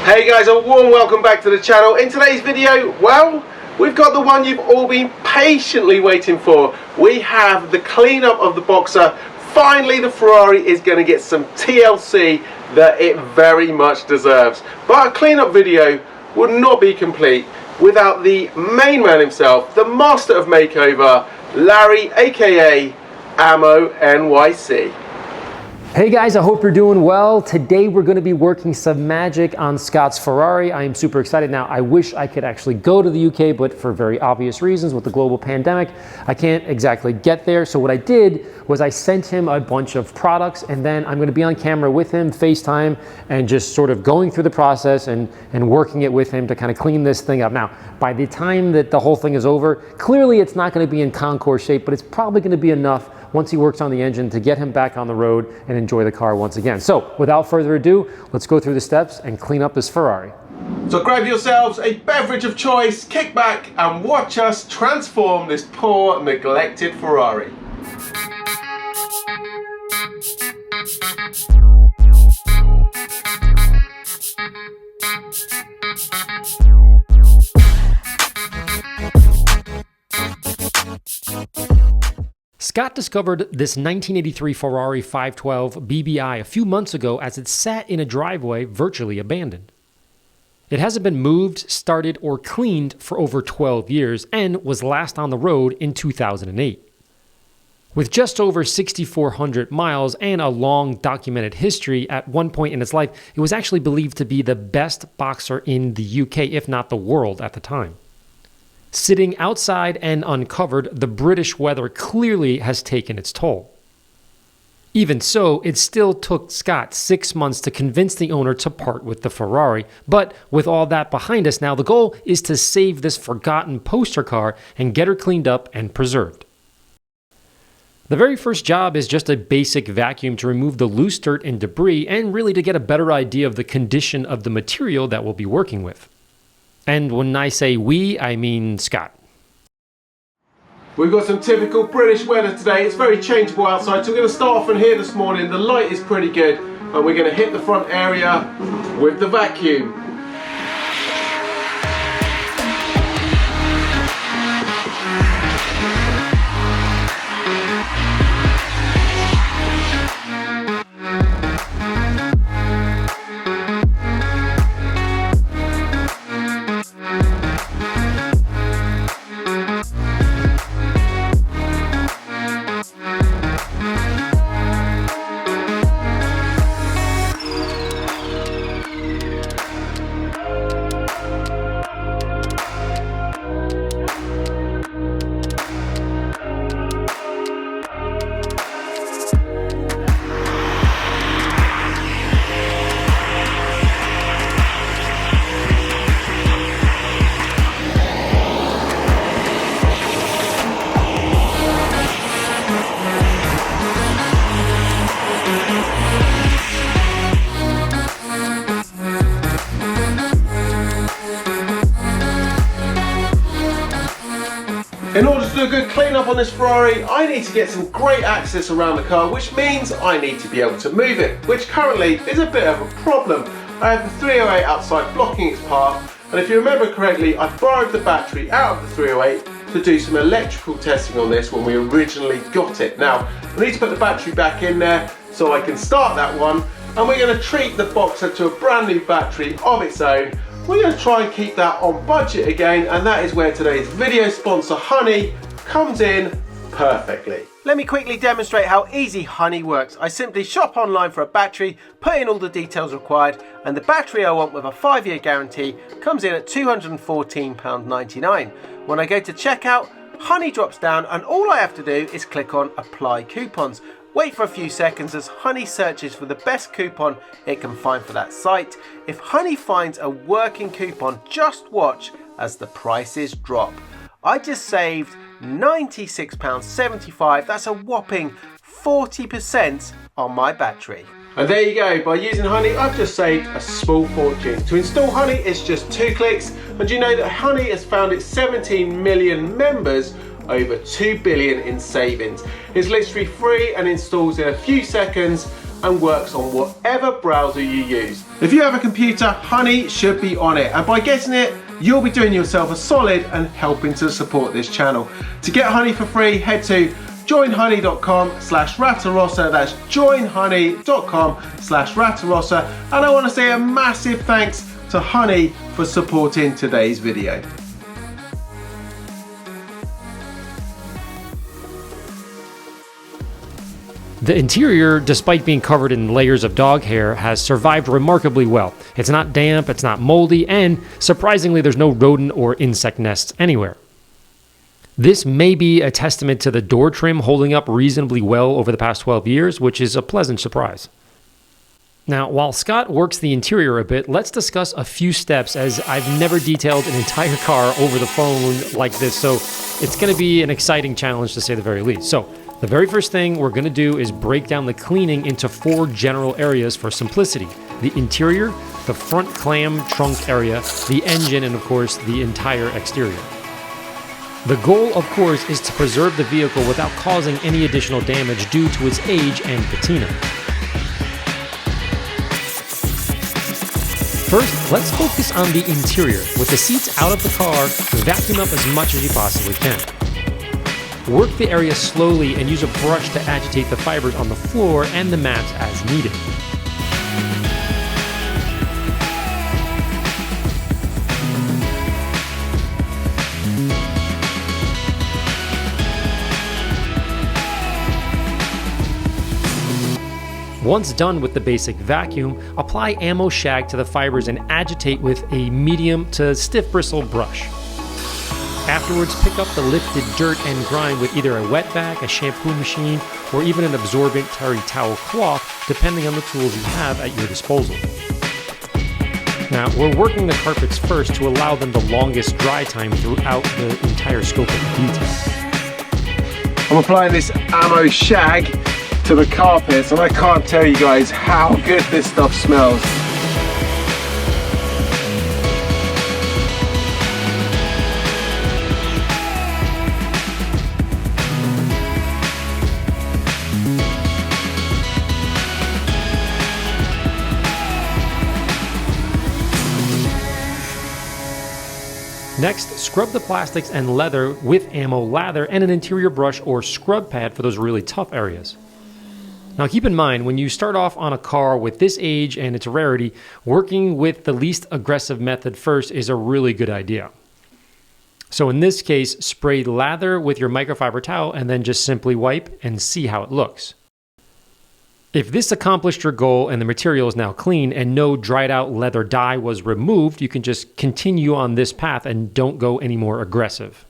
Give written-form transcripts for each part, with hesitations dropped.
Hey guys, a warm welcome back to the channel. In today's video, well, we've got the one you've all been patiently waiting for. We have the cleanup of the Boxer. Finally, the Ferrari is going to get some TLC that it very much deserves. But a cleanup video would not be complete without the main man himself, the master of makeover, Larry, aka AMMO NYC. Hey guys, I hope you're doing well. Today we're going to be working some magic on Scott's Ferrari. I am super excited. Now, I wish I could actually go to the UK, but for very obvious reasons with the global pandemic, I can't exactly get there. So what I did was I sent him a bunch of products, and then I'm going to be on camera with him, FaceTime, and just sort of going through the process and working it with him to kind of clean this thing up. Now, by the time that the whole thing is over, clearly it's not going to be in Concours shape, but it's probably going to be enough once he works on the engine to get him back on the road and enjoy the car once again. So without further ado, let's go through the steps and clean up this Ferrari. So grab yourselves a beverage of choice, kick back and watch us transform this poor neglected Ferrari. Scott discovered this 1983 Ferrari 512BBi a few months ago as it sat in a driveway virtually abandoned. It hasn't been moved, started, or cleaned for over 12 years and was last on the road in 2008. With just over 6,400 miles and a long documented history, at one point in its life, it was actually believed to be the best boxer in the UK, if not the world at the time. Sitting outside and uncovered, the British weather clearly has taken its toll. Even so, it still took Scott 6 months to convince the owner to part with the Ferrari. But with all that behind us now, the goal is to save this forgotten poster car and get her cleaned up and preserved. The very first job is just a basic vacuum to remove the loose dirt and debris and really to get a better idea of the condition of the material that we'll be working with. And when I say we, I mean Scott. We've got some typical British weather today. It's very changeable outside, so we're going to start off in here this morning. The light is pretty good, and we're going to hit the front area with the vacuum. In order to do a good cleanup on this Ferrari, I need to get some great access around the car, which means I need to be able to move it, which currently is a bit of a problem. I have the 308 outside blocking its path, and if you remember correctly, I borrowed the battery out of the 308 to do some electrical testing on this when we originally got it. Now, I need to put the battery back in there so I can start that one, and we're going to treat the Boxer to a brand new battery of its own. We're going to try and keep that on budget again, and that is where today's video sponsor Honey comes in perfectly. Let me quickly demonstrate how easy Honey works. I simply shop online for a battery, put in all the details required, and the battery I want with a 5-year guarantee comes in at £214.99. When I go to checkout, Honey drops down, and all I have to do is click on Apply Coupons. Wait for a few seconds as Honey searches for the best coupon it can find for that site. If Honey finds a working coupon, just watch as the prices drop. I just saved £96.75. That's a whopping 40% on my battery. And there you go, by using Honey, I've just saved a small fortune. To install Honey, it's just 2 clicks, and you know that Honey has found its 17 million members over 2 billion in savings. It's literally free and installs in a few seconds, and works on whatever browser you use. If you have a computer, Honey should be on it, and by getting it, you'll be doing yourself a solid and helping to support this channel. To get Honey for free, head to joinhoney.com/Ratarossa. That's joinhoney.com/Ratarossa. And I want to say a massive thanks to Honey for supporting today's video. The interior, despite being covered in layers of dog hair, has survived remarkably well. It's not damp, it's not moldy, and surprisingly there's no rodent or insect nests anywhere. This may be a testament to the door trim holding up reasonably well over the past 12 years, which is a pleasant surprise. Now, while Scott works the interior a bit, let's discuss a few steps, as I've never detailed an entire car over the phone like this, so it's going to be an exciting challenge to say the very least. So, the very first thing we're going to do is break down the cleaning into 4 general areas for simplicity: the interior, the front clam trunk area, the engine, and of course, the entire exterior. The goal, of course, is to preserve the vehicle without causing any additional damage due to its age and patina. First, let's focus on the interior. With the seats out of the car, vacuum up as much as you possibly can. Work the area slowly and use a brush to agitate the fibers on the floor and the mats as needed. Once done with the basic vacuum, apply ammo shag to the fibers and agitate with a medium to stiff bristle brush. Afterwards, pick up the lifted dirt and grime with either a wet vac, a shampoo machine, or even an absorbent terry towel cloth, depending on the tools you have at your disposal. Now, we're working the carpets first to allow them the longest dry time throughout the entire scope of the detail. I'm applying this ammo shag to the carpets, and I can't tell you guys how good this stuff smells. Next, scrub the plastics and leather with ammo lather and an interior brush or scrub pad for those really tough areas. Now keep in mind, when you start off on a car with this age and its rarity, working with the least aggressive method first is a really good idea. So in this case, spray lather with your microfiber towel and then just simply wipe and see how it looks. If this accomplished your goal and the material is now clean and no dried out leather dye was removed, you can just continue on this path and don't go any more aggressive.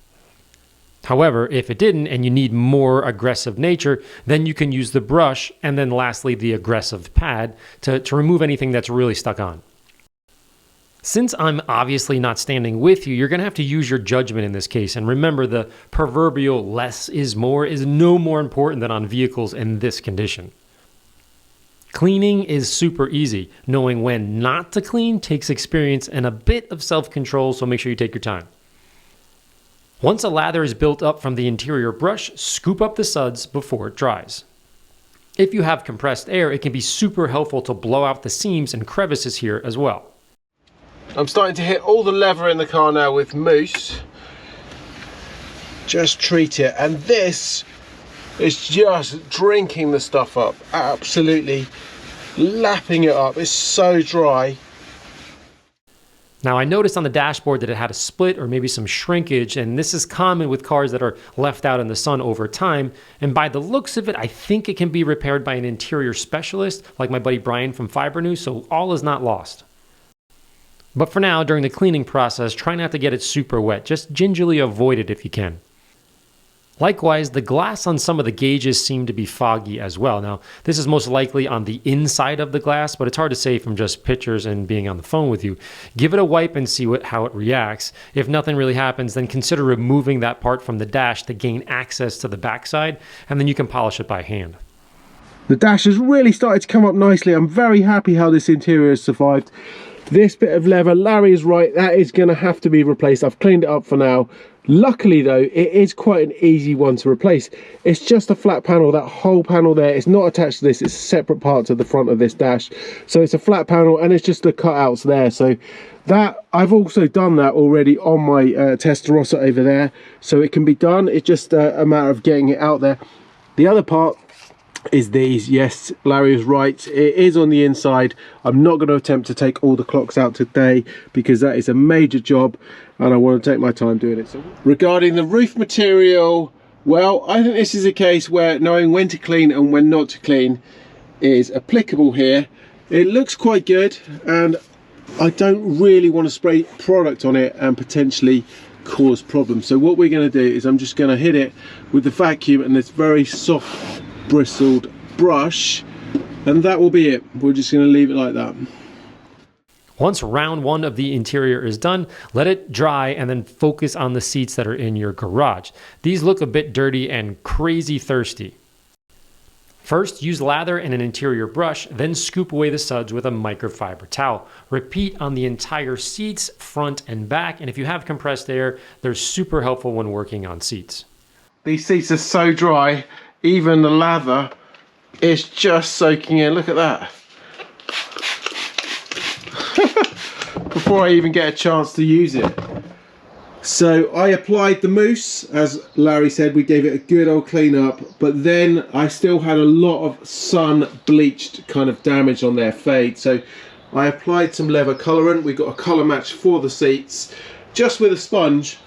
However, if it didn't and you need more aggressive nature, then you can use the brush and then lastly the aggressive pad to remove anything that's really stuck on. Since I'm obviously not standing with you, you're going to have to use your judgment in this case, and remember the proverbial less is more is no more important than on vehicles in this condition. Cleaning is super easy. Knowing when not to clean takes experience and a bit of self-control, so make sure you take your time. Once a lather is built up from the interior brush, scoop up the suds before it dries. If you have compressed air, it can be super helpful to blow out the seams and crevices here as well. I'm starting to hit all the leather in the car now with mousse. Just treat it, and this is just drinking the stuff up, absolutely lapping it up. It's so dry. Now I noticed on the dashboard that it had a split or maybe some shrinkage, and this is common with cars that are left out in the sun over time, and by the looks of it, I think it can be repaired by an interior specialist like my buddy Brian from Fiber News, so all is not lost. But for now, during the cleaning process, try not to get it super wet, just gingerly avoid it if you can. Likewise, the glass on some of the gauges seem to be foggy as well. Now, this is most likely on the inside of the glass, but it's hard to say from just pictures and being on the phone with you. Give it a wipe and see how it reacts. If nothing really happens, then consider removing that part from the dash to gain access to the backside, and then you can polish it by hand. The dash has really started to come up nicely. I'm very happy how this interior has survived. This bit of leather, Larry is right, that is going to have to be replaced. I've cleaned it up for now, Luckily though, it is quite an easy one to replace. It's just a flat panel. That whole panel there is not attached to this. It's a separate part to the front of this dash. So it's a flat panel and it's just the cutouts there. So that, I've also done that already on my Ratarossa over there. So it can be done. It's just a matter of getting it out there. The other part is these. Yes, Larry is right, it is on the inside. I'm not going to attempt to take all the clocks out today because that is a major job and I want to take my time doing it. So regarding the roof material, well, I think this is a case where knowing when to clean and when not to clean is applicable here. It looks quite good and I don't really want to spray product on it and potentially cause problems. So what we're going to do is I'm just going to hit it with the vacuum and this very soft bristled brush, and that will be it. We're just going to leave it like that. Once round one of the interior is done, let it dry and then focus on the seats that are in your garage. These look a bit dirty and crazy thirsty. First, use lather and an interior brush, then scoop away the suds with a microfiber towel. Repeat on the entire seats, front and back, and if you have compressed air, they're super helpful when working on seats. These seats are so dry, even the lather is just soaking in. Look at that. Before I even get a chance to use it. So I applied the mousse, as Larry said, we gave it a good old clean up, but then I still had a lot of sun bleached kind of damage on their fade. So I applied some leather colorant. We got a color match for the seats just with a sponge,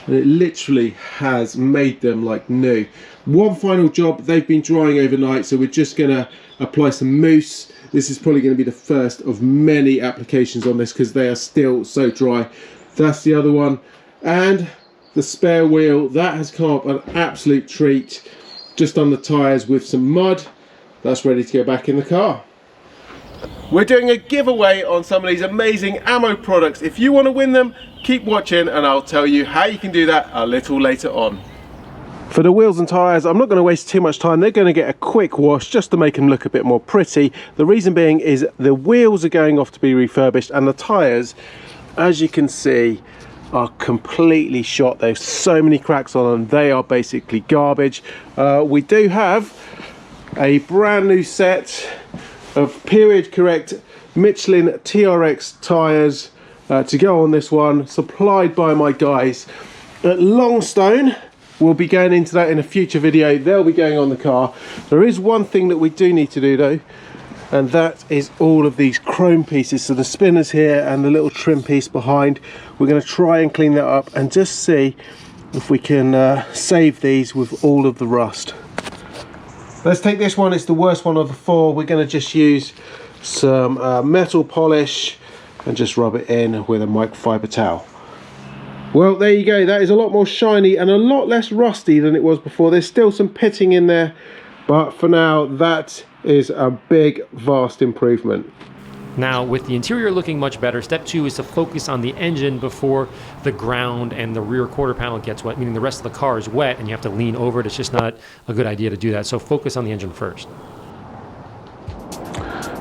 and it literally has made them like new. One final job, they've been drying overnight, so we're just gonna apply some mousse. This is probably going to be the first of many applications on this because they are still so dry. That's the other one. And the spare wheel, that has come up an absolute treat. Just on the tyres with some mud. That's ready to go back in the car. We're doing a giveaway on some of these amazing ammo products. If you want to win them, keep watching and I'll tell you how you can do that a little later on. For the wheels and tyres, I'm not going to waste too much time. They're going to get a quick wash just to make them look a bit more pretty. The reason being is the wheels are going off to be refurbished and the tyres, as you can see, are completely shot. There's so many cracks on them. They are basically garbage. We do have a brand new set of period correct Michelin TRX tyres to go on this one, supplied by my guys at Longstone. We'll be going into that in a future video. They'll be going on the car. There is one thing that we do need to do though, and that is all of these chrome pieces. So the spinners here and the little trim piece behind, we're going to try and clean that up and just see if we can save these with all of the rust. Let's take this one. It's the worst one of the four. We're going to just use some metal polish and just rub it in with a microfiber towel. Well, there you go. That is a lot more shiny and a lot less rusty than it was before. There's still some pitting in there, but for now, that is a big, vast improvement. Now, with the interior looking much better, step two is to focus on the engine before the ground and the rear quarter panel gets wet, meaning the rest of the car is wet and you have to lean over it. It's just not a good idea to do that. So focus on the engine first.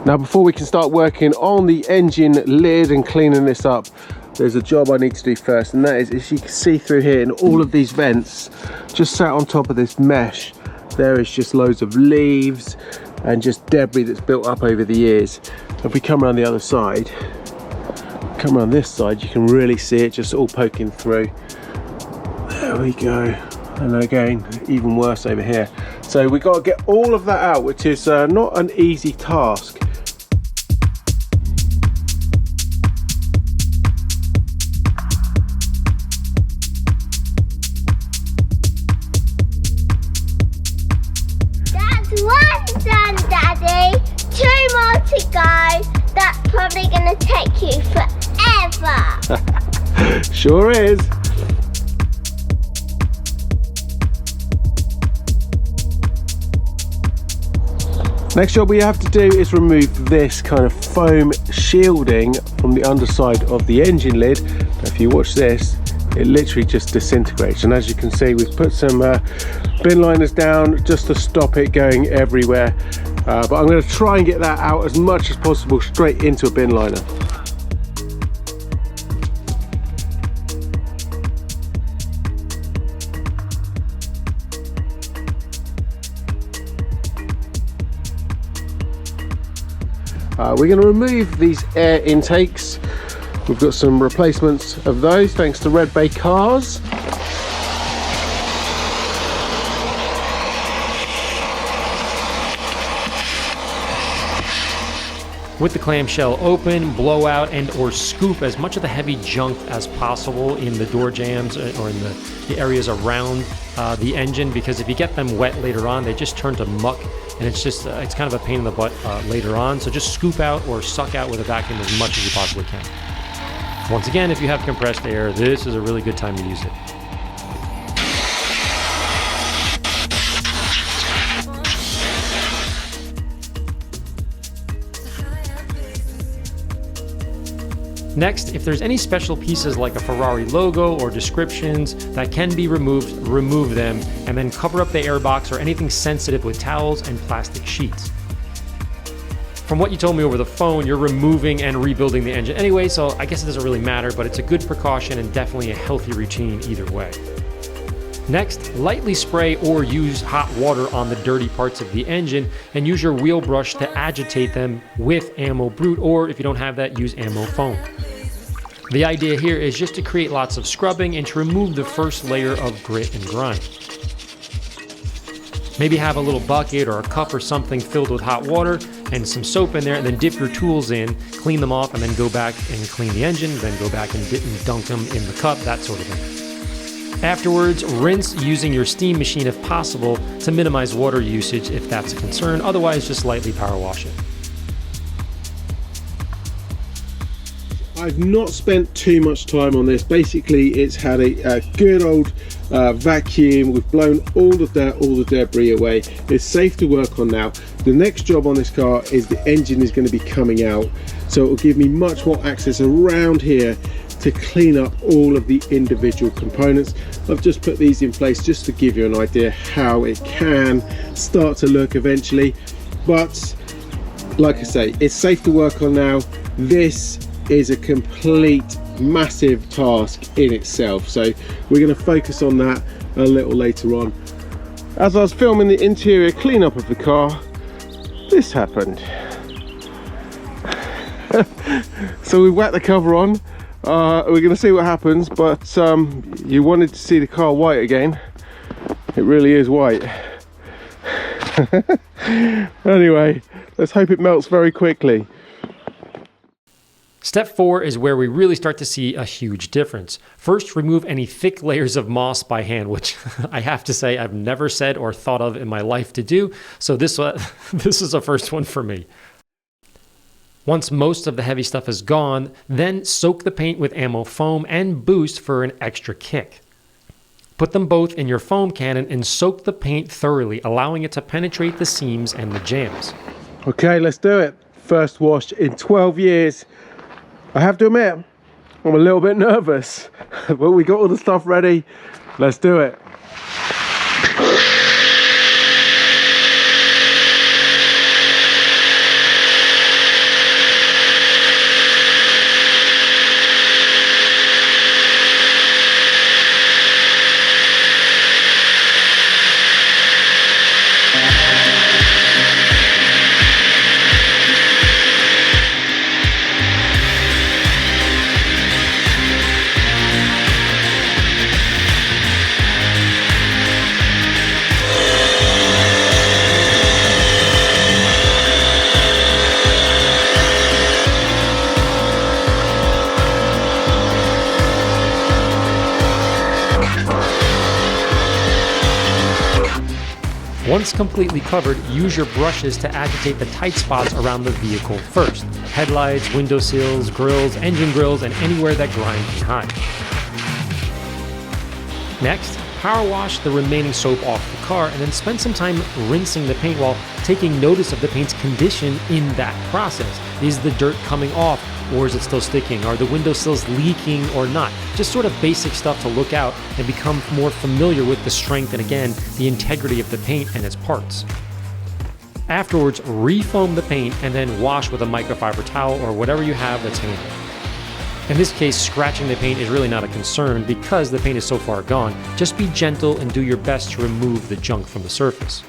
Now, before we can start working on the engine lid and cleaning this up, there's a job I need to do first, and that is, as you can see through here in all of these vents, just sat on top of this mesh, there is just loads of leaves and just debris that's built up over the years. If we come around the other side, come around this side, you can really see it just all poking through. There we go. And again, even worse over here. So we've got to get all of that out, which is not an easy task. That's probably going to take you forever. Sure is. Next job we have to do is remove this kind of foam shielding from the underside of the engine lid. Now, if you watch this, it literally just disintegrates, and as you can see, we've put some bin liners down just to stop it going everywhere. But I'm going to try and get that out as much as possible straight into a bin liner. we're going to remove these air intakes. We've got some replacements of those thanks to Red Bay Cars. With the clamshell open, blow out and or scoop as much of the heavy junk as possible in the door jambs or in the areas around the engine, because if you get them wet later on, they just turn to muck, and it's kind of a pain in the butt later on. So just scoop out or suck out with a vacuum as much as you possibly can. Once again, if you have compressed air, this is a really good time to use it. Next, if there's any special pieces like a Ferrari logo or descriptions that can be removed, remove them, and then cover up the airbox or anything sensitive with towels and plastic sheets. From what you told me over the phone, you're removing and rebuilding the engine anyway, so I guess it doesn't really matter, but it's a good precaution and definitely a healthy routine either way. Next, lightly spray or use hot water on the dirty parts of the engine and use your wheel brush to agitate them with AMMO Brute, or if you don't have that, use AMMO foam. The idea here is just to create lots of scrubbing and to remove the first layer of grit and grime. Maybe have a little bucket or a cup or something filled with hot water and some soap in there, and then dip your tools in, clean them off, and then go back and clean the engine, then go back and dip and dunk them in the cup, that sort of thing. Afterwards, rinse using your steam machine if possible to minimize water usage if that's a concern. Otherwise, just lightly power wash it. I've not spent too much time on this. Basically, it's had a good old vacuum. We've blown all the debris away. It's safe to work on now. The next job on this car is the engine is going to be coming out, so it will give me much more access around here to clean up all of the individual components. I've just put these in place just to give you an idea how it can start to look eventually, but like I say, it's safe to work on now. This is a complete massive task in itself, so we're going to focus on that a little later on. As I was filming the interior cleanup of the car, this happened. So we whacked the cover on. We're going to see what happens, but you wanted to see the car white again. It really is white. Anyway, let's hope it melts very quickly. Step 4 is where we really start to see a huge difference. First, remove any thick layers of moss by hand, which I have to say I've never said or thought of in my life to do, so this is a first one for me. Once most of the heavy stuff is gone, then soak the paint with AMMO foam and boost for an extra kick. Put them both in your foam cannon and soak the paint thoroughly, allowing it to penetrate the seams and the jambs. Okay, let's do it. First wash in 12 years. I have to admit, I'm a little bit nervous, but we got all the stuff ready. Let's do it. Once completely covered, use your brushes to agitate the tight spots around the vehicle first. Headlights, window sills, grills, engine grills, and anywhere that grime can hide. Next, power wash the remaining soap off the car and then spend some time rinsing the paint while taking notice of the paint's condition in that process. Is the dirt coming off, or is it still sticking? Are the window sills leaking or not? Just sort of basic stuff to look out and become more familiar with the strength and, again, the integrity of the paint and its parts. Afterwards, refoam the paint and then wash with a microfiber towel or whatever you have that's handy. In this case, scratching the paint is really not a concern because the paint is so far gone. Just be gentle and do your best to remove the junk from the surface.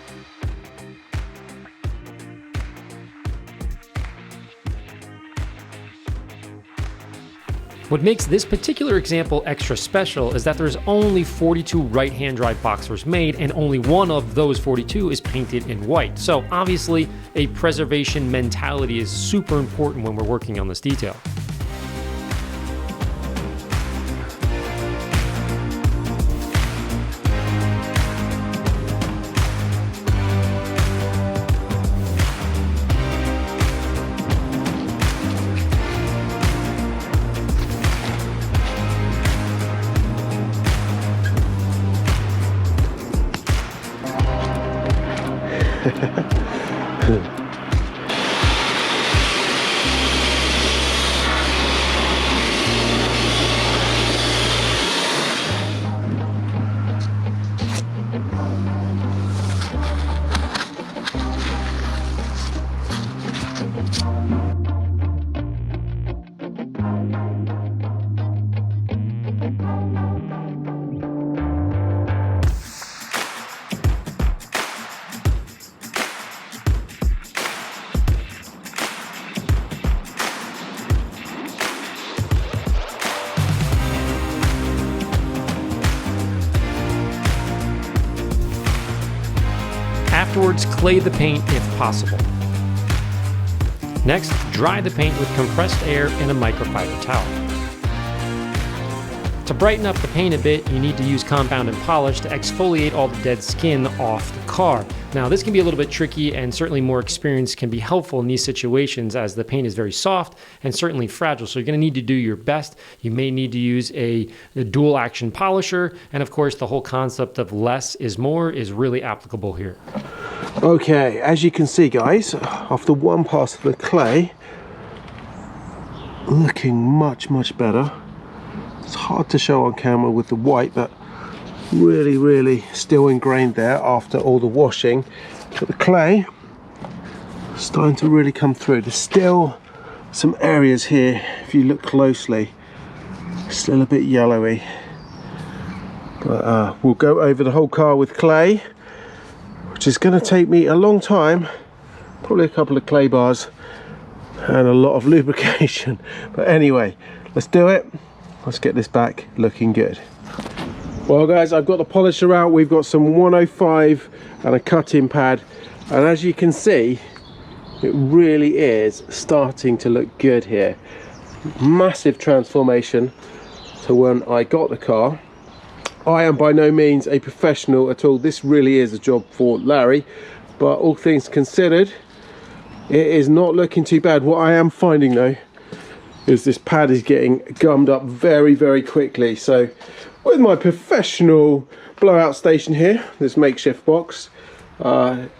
What makes this particular example extra special is that there's only 42 right-hand drive Boxers made, and only one of those 42 is painted in white. So obviously, a preservation mentality is super important when we're working on this detail. Afterwards, clay the paint if possible. Next, dry the paint with compressed air in a microfiber towel. To brighten up the paint a bit, you need to use compound and polish to exfoliate all the dead skin off the car. Now, this can be a little bit tricky, and certainly more experience can be helpful in these situations, as the paint is very soft and certainly fragile, so you're going to need to do your best. You may need to use a dual action polisher, and of course the whole concept of less is more is really applicable here. Okay, as you can see guys, after one pass of the clay, looking much better. It's hard to show on camera with the white, but really still ingrained there after all the washing. But the clay is starting to really come through. There's still some areas here, if you look closely, still a bit yellowy. But we'll go over the whole car with clay, which is going to take me a long time, probably a couple of clay bars and a lot of lubrication. But anyway, let's do it. Let's get this back looking good. Well guys, I've got the polisher out. We've got some 105 and a cutting pad, and as you can see, it really is starting to look good here. Massive transformation to when I got the car. I am by no means a professional at all. This really is a job for Larry, but all things considered, it is not looking too bad. What I am finding though is this pad is getting gummed up very quickly. So with my professional blowout station here, this makeshift box,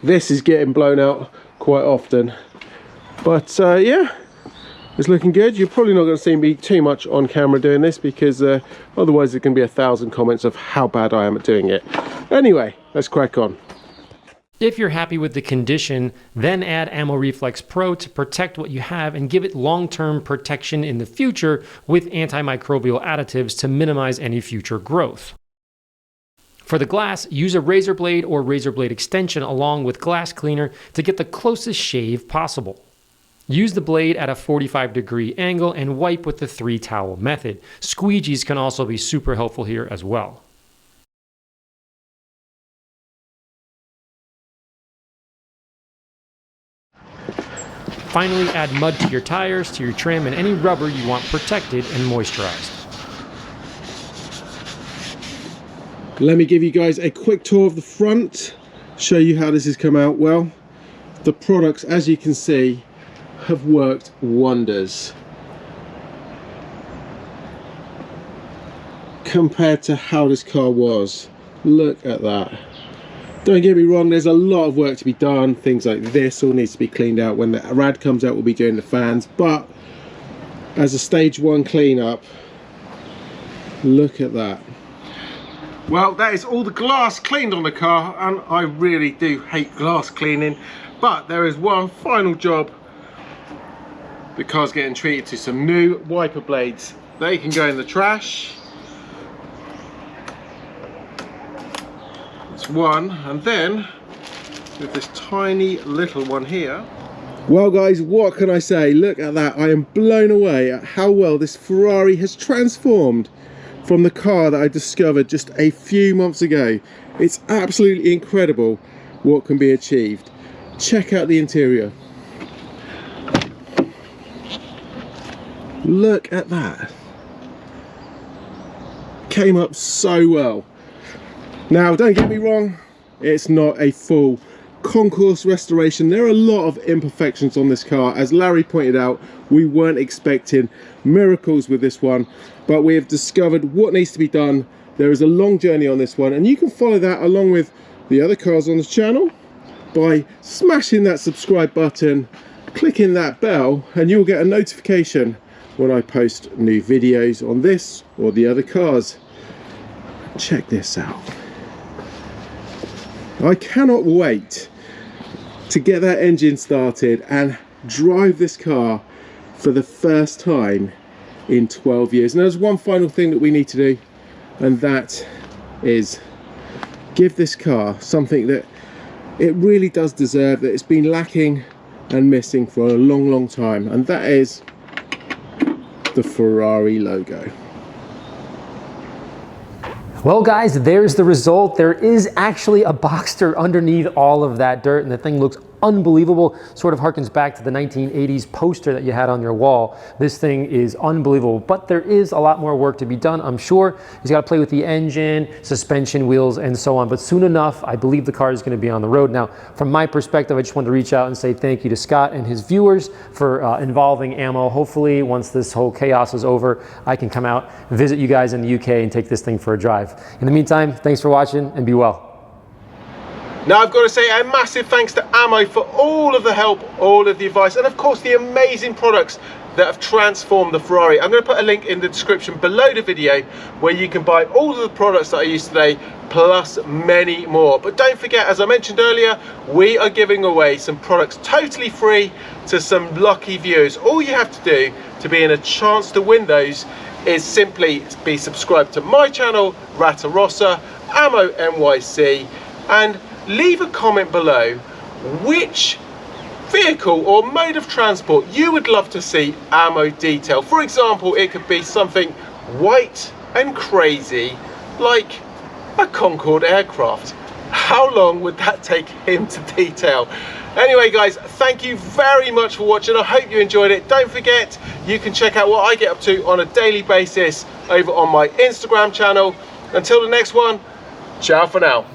this is getting blown out quite often. But yeah, it's looking good. You're probably not going to see me too much on camera doing this, because otherwise there can be 1,000 comments of how bad I am at doing it. Anyway, let's crack on. If you're happy with the condition, then add Ammo Reflex Pro to protect what you have and give it long-term protection in the future with antimicrobial additives to minimize any future growth. For the glass, use a razor blade or razor blade extension along with glass cleaner to get the closest shave possible. Use the blade at a 45-degree angle and wipe with the 3-towel method. Squeegees can also be super helpful here as well. Finally, add mud to your tires, to your trim, and any rubber you want protected and moisturized. Let me give you guys a quick tour of the front, show you how this has come out. Well, the products, as you can see, have worked wonders compared to how this car was. Look at that. Don't get me wrong, there's a lot of work to be done. Things like this all needs to be cleaned out. When the rad comes out, we'll be doing the fans, but as a stage 1 cleanup, look at that. Well, that is all the glass cleaned on the car, and I really do hate glass cleaning, but there is one final job. The car's getting treated to some new wiper blades. They can go in the trash. That's one, and then with this tiny little one here, Well guys, what can I say? Look at that. I am blown away at how well this Ferrari has transformed from the car that I discovered just a few months ago. It's absolutely incredible what can be achieved. Check out the interior. Look at that. Came up so well. Now, don't get me wrong, it's not a full concourse restoration. There are a lot of imperfections on this car. As Larry pointed out, we weren't expecting miracles with this one, but we have discovered what needs to be done. There is a long journey on this one, and you can follow that along with the other cars on this channel by smashing that subscribe button, clicking that bell, and you'll get a notification when I post new videos on this or the other cars. Check this out. I cannot wait to get that engine started and drive this car for the first time in 12 years. And there's one final thing that we need to do, and that is give this car something that it really does deserve, that it's been lacking and missing for a long time, and that is the Ferrari logo. Well guys, there's the result. There is actually a Boxster underneath all of that dirt, and the thing looks unbelievable. Sort of harkens back to the 1980s poster that you had on your wall. This thing is unbelievable, but there is a lot more work to be done, I'm sure. He's got to play with the engine, suspension, wheels, and so on, but soon enough, I believe the car is going to be on the road. Now, from my perspective, I just wanted to reach out and say thank you to Scott and his viewers for involving Ammo. Hopefully, once this whole chaos is over, I can come out, visit you guys in the UK, and take this thing for a drive. In the meantime, thanks for watching, and be well. Now I've got to say a massive thanks to Ammo for all of the help, all of the advice, and of course the amazing products that have transformed the Ferrari. I'm going to put a link in the description below the video where you can buy all of the products that I used today, plus many more. But don't forget, as I mentioned earlier, we are giving away some products totally free to some lucky viewers. All you have to do to be in a chance to win those is simply be subscribed to my channel, Ratarossa, Ammo NYC, and leave a comment below which vehicle or mode of transport you would love to see Ammo detail. For example, it could be something white and crazy like a Concorde aircraft. How long would that take him to detail? Anyway guys, thank you very much for watching. I hope you enjoyed it. Don't forget, you can check out what I get up to on a daily basis over on my Instagram channel. Until the next one, ciao for now.